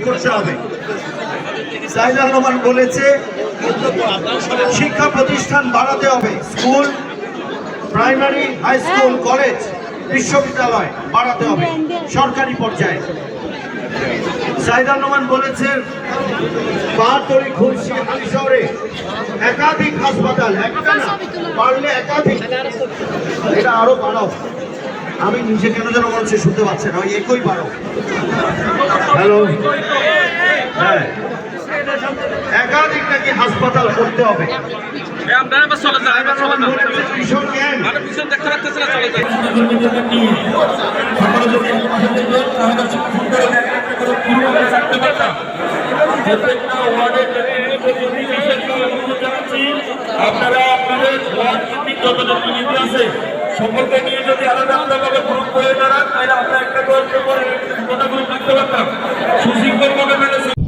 করতে হবে। সাইদুর রহমান বলেছে শিক্ষা প্রতিষ্ঠান বাড়াতে হবে, school, primary, high school, college, বিশ্ববিদ্যালয় বাড়াতে হবে সরকারি পর্যায়ে। সাইদুর রহমান বলেছেন পাহাড়তলী, খুলশী, হালিশহরে একাধিক হাসপাতাল, একটা না পারলে একাধিক, এটা আরো বাড়াও। আমি নিজে কেন যেন বলছে শুনতে পাচ্ছেন, ওই একই বাড়াও। হ্যালো, হ্যাঁ, একাধিক নাকি হাসপাতাল করতে হবে। কিশোর গ্যাং আপনারা আপনাদের ওয়ার্ড ভিত্তিক যত নীতি আছে সকলকে নিয়ে যদি আলাদাভাবে গ্রুপ করে দাঁড়ান তাহলে আমরা একটা করে গ্রুপ রাখতে পারতাম সুশৃঙ্খলভাবে।